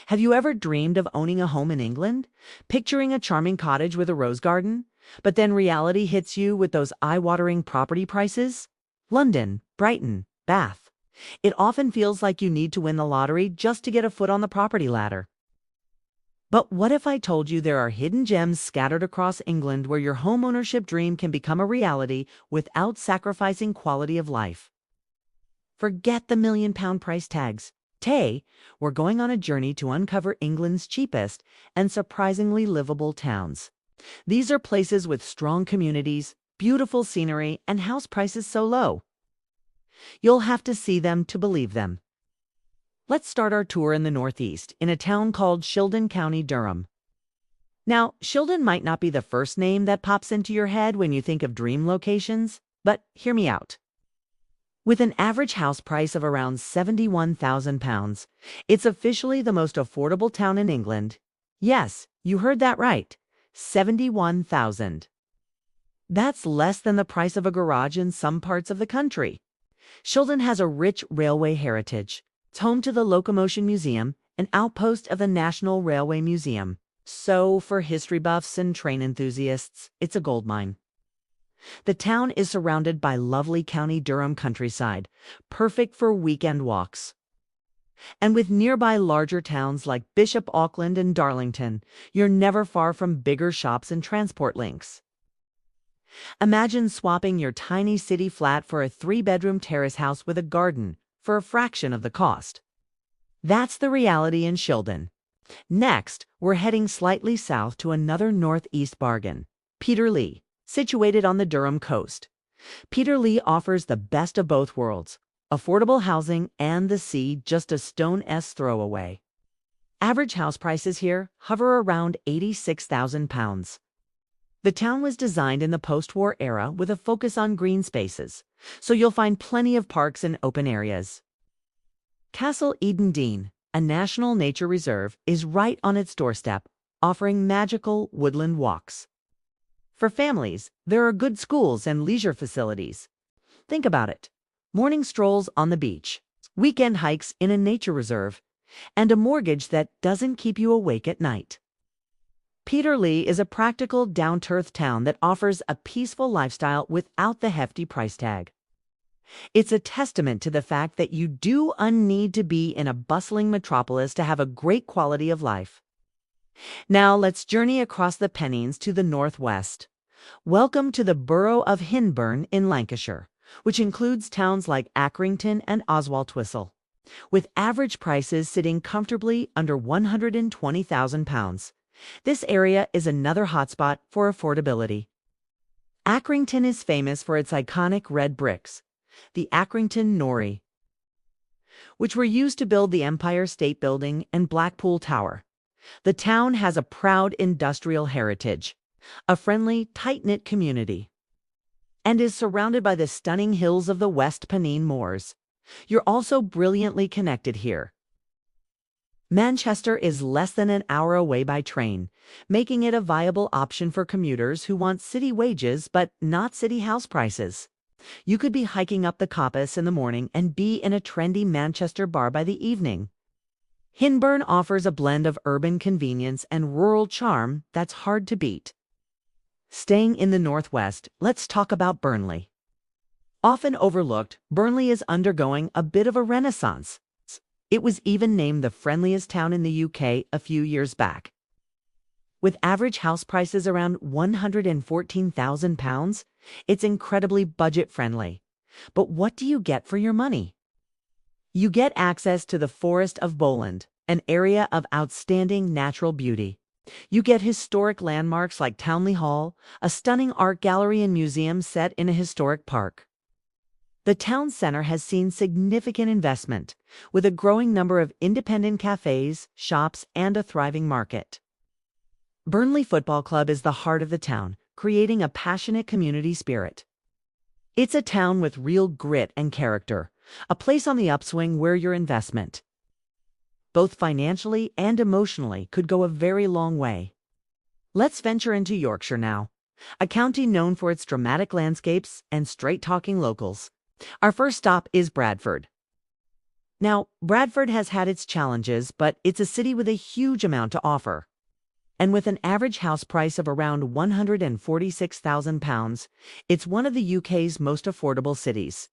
Have you ever dreamed of owning a home in England? Picturing a charming cottage with a rose garden? But then reality hits you with those eye-watering property prices? London, Brighton, Bath. It often feels like you need to win the lottery just to get a foot on the property ladder. But what if I told you there are hidden gems scattered across England where your homeownership dream can become a reality without sacrificing quality of life? Forget the million-pound price tags. Today, we're going on a journey to uncover England's cheapest and surprisingly livable towns. These are places with strong communities, beautiful scenery, and house prices so low. You'll have to see them to believe them. Let's start our tour in the Northeast, in a town called Shildon, County Durham. Now, Shildon might not be the first name that pops into your head when you think of dream locations, but hear me out. With an average house price of around £71,000, it's officially the most affordable town in England. Yes, you heard that right. 71,000. That's less than the price of a garage in some parts of the country. Shildon has a rich railway heritage. It's home to the Locomotion Museum, an outpost of the National Railway Museum. So, for history buffs and train enthusiasts, it's a goldmine. The town is surrounded by lovely County Durham countryside, perfect for weekend walks. And with nearby larger towns like Bishop Auckland and Darlington, you're never far from bigger shops and transport links. Imagine swapping your tiny city flat for a 3-bedroom terrace house with a garden for a fraction of the cost. That's the reality in Shildon. Next, we're heading slightly south to another northeast bargain, Peterlee, situated on the Durham coast. Peterlee offers the best of both worlds, affordable housing and the sea just a stone's throw away. Average house prices here hover around £86,000. The town was designed in the post-war era with a focus on green spaces, so you'll find plenty of parks and open areas. Castle Eden Dean, a national nature reserve, is right on its doorstep, offering magical woodland walks. For families, there are good schools and leisure facilities. Think about it. Morning strolls on the beach, weekend hikes in a nature reserve, and a mortgage that doesn't keep you awake at night. Peterlee is a practical, down-to-earth town that offers a peaceful lifestyle without the hefty price tag. It's a testament to the fact that you do need to be in a bustling metropolis to have a great quality of life. Now let's journey across the Pennines to the northwest. Welcome to the borough of Hyndburn in Lancashire, which includes towns like Accrington and Oswaldtwistle, with average prices sitting comfortably under £120,000. This area is another hotspot for affordability. Accrington is famous for its iconic red bricks, the Accrington Nori, which were used to build the Empire State Building and Blackpool Tower. The town has a proud industrial heritage, a friendly, tight-knit community, and is surrounded by the stunning hills of the West Pennine Moors. You're also brilliantly connected here. Manchester is less than an hour away by train, making it a viable option for commuters who want city wages but not city house prices. You could be hiking up the Coppice in the morning and be in a trendy Manchester bar by the evening. Hyndburn offers a blend of urban convenience and rural charm that's hard to beat. Staying in the northwest, let's talk about Burnley. Often overlooked, Burnley is undergoing a bit of a renaissance. It was even named the friendliest town in the UK a few years back. With average house prices around £114,000, it's incredibly budget-friendly. But what do you get for your money? You get access to the Forest of Bowland, an area of outstanding natural beauty. You get historic landmarks like Townley Hall, a stunning art gallery and museum set in a historic park. The town center has seen significant investment, with a growing number of independent cafes, shops, and a thriving market. Burnley Football Club is the heart of the town, creating a passionate community spirit. It's a town with real grit and character, a place on the upswing where your investment, both financially and emotionally, could go a very long way. Let's venture into Yorkshire now, a county known for its dramatic landscapes and straight-talking locals. Our first stop is Bradford. Now, Bradford has had its challenges, but it's a city with a huge amount to offer. And with an average house price of around £146,000, it's one of the UK's most affordable cities.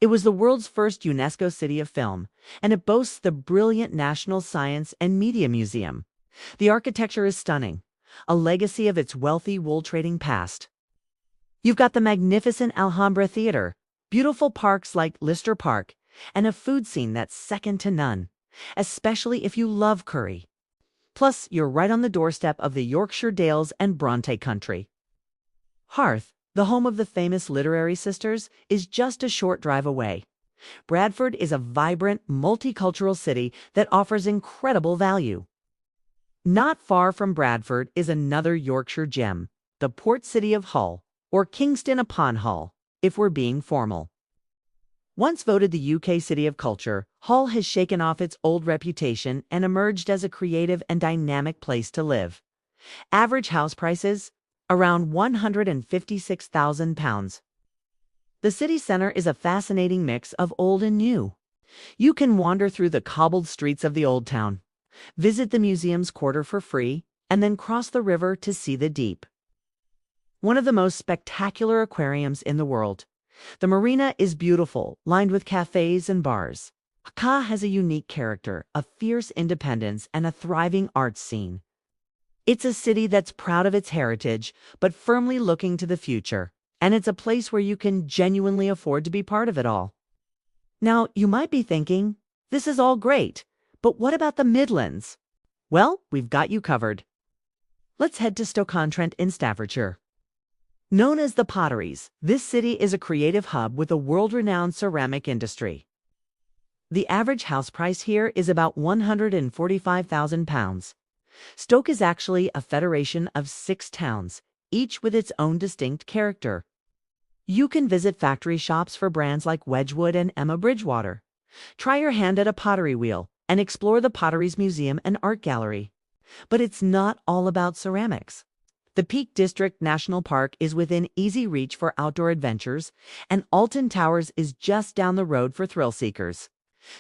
It was the world's first UNESCO City of Film, and it boasts the brilliant National Science and Media Museum. The architecture is stunning, a legacy of its wealthy wool-trading past. You've got the magnificent Alhambra Theatre, beautiful parks like Lister Park, and a food scene that's second to none, especially if you love curry. Plus, you're right on the doorstep of the Yorkshire Dales and Bronte country. Harth, the home of the famous literary sisters, is just a short drive away. Bradford is a vibrant, multicultural city that offers incredible value. Not far from Bradford is another Yorkshire gem, the port city of Hull, or Kingston upon Hull, if we're being formal. Once voted the UK City of Culture, Hull has shaken off its old reputation and emerged as a creative and dynamic place to live. Average house prices? Around £156,000. The city center is a fascinating mix of old and new. You can wander through the cobbled streets of the Old Town, visit the museum's quarter for free, and then cross the river to see the Deep, one of the most spectacular aquariums in the world. The marina is beautiful, lined with cafes and bars. Akka has a unique character, a fierce independence, and a thriving arts scene. It's a city that's proud of its heritage, but firmly looking to the future, and it's a place where you can genuinely afford to be part of it all. Now, you might be thinking, this is all great, but what about the Midlands? Well, we've got you covered. Let's head to Stoke-on-Trent in Staffordshire. Known as the Potteries, this city is a creative hub with a world-renowned ceramic industry. The average house price here is about £145,000. Stoke is actually a federation of 6 towns, each with its own distinct character. You can visit factory shops for brands like Wedgwood and Emma Bridgewater. Try your hand at a pottery wheel and explore the Potteries Museum and Art Gallery. But it's not all about ceramics. The Peak District National Park is within easy reach for outdoor adventures, and Alton Towers is just down the road for thrill seekers.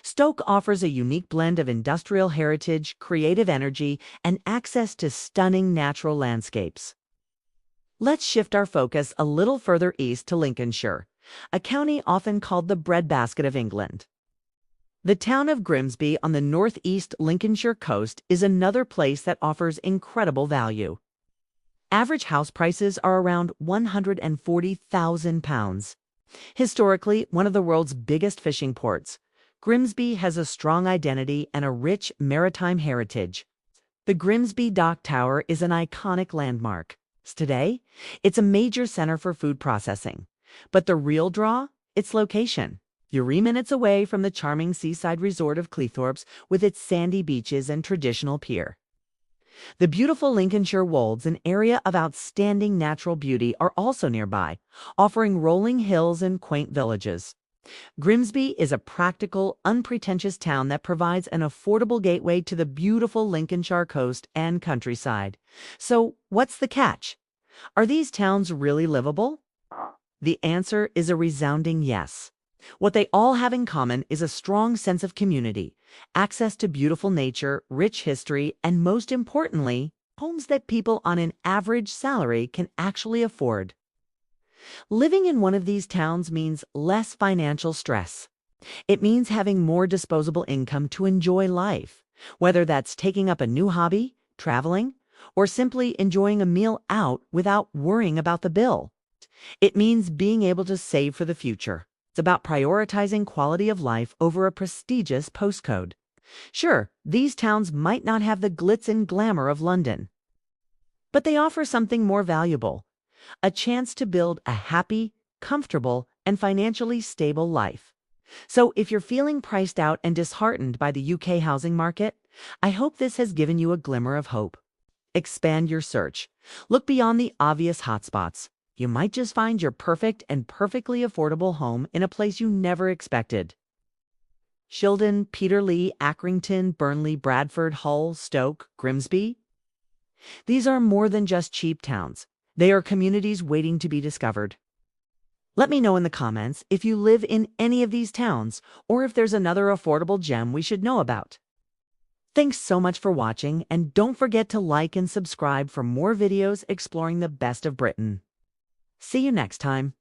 Stoke offers a unique blend of industrial heritage, creative energy, and access to stunning natural landscapes. Let's shift our focus a little further east to Lincolnshire, a county often called the breadbasket of England. The town of Grimsby on the northeast Lincolnshire coast is another place that offers incredible value. Average house prices are around £140,000. Historically, one of the world's biggest fishing ports, Grimsby has a strong identity and a rich maritime heritage. The Grimsby Dock Tower is an iconic landmark. Today, it's a major center for food processing. But the real draw? Its location. You're 3 minutes away from the charming seaside resort of Cleethorpes with its sandy beaches and traditional pier. The beautiful Lincolnshire Wolds, an area of outstanding natural beauty, are also nearby, offering rolling hills and quaint villages. Grimsby is a practical, unpretentious town that provides an affordable gateway to the beautiful Lincolnshire coast and countryside. So, what's the catch? Are these towns really livable? The answer is a resounding yes. What they all have in common is a strong sense of community, access to beautiful nature, rich history, and most importantly, homes that people on an average salary can actually afford. Living in one of these towns means less financial stress. It means having more disposable income to enjoy life, whether that's taking up a new hobby, traveling, or simply enjoying a meal out without worrying about the bill. It means being able to save for the future. It's about prioritizing quality of life over a prestigious postcode. Sure, these towns might not have the glitz and glamour of London, but they offer something more valuable, a chance to build a happy, comfortable, and financially stable life. So if you're feeling priced out and disheartened by the UK housing market, I hope this has given you a glimmer of hope. Expand your search. Look beyond the obvious hotspots. You might just find your perfect and perfectly affordable home in a place you never expected. Shildon, Peterlee, Accrington, Burnley, Bradford, Hull, Stoke, Grimsby. These are more than just cheap towns. They are communities waiting to be discovered. Let me know in the comments if you live in any of these towns or if there's another affordable gem we should know about. Thanks so much for watching, and don't forget to like and subscribe for more videos exploring the best of Britain. See you next time.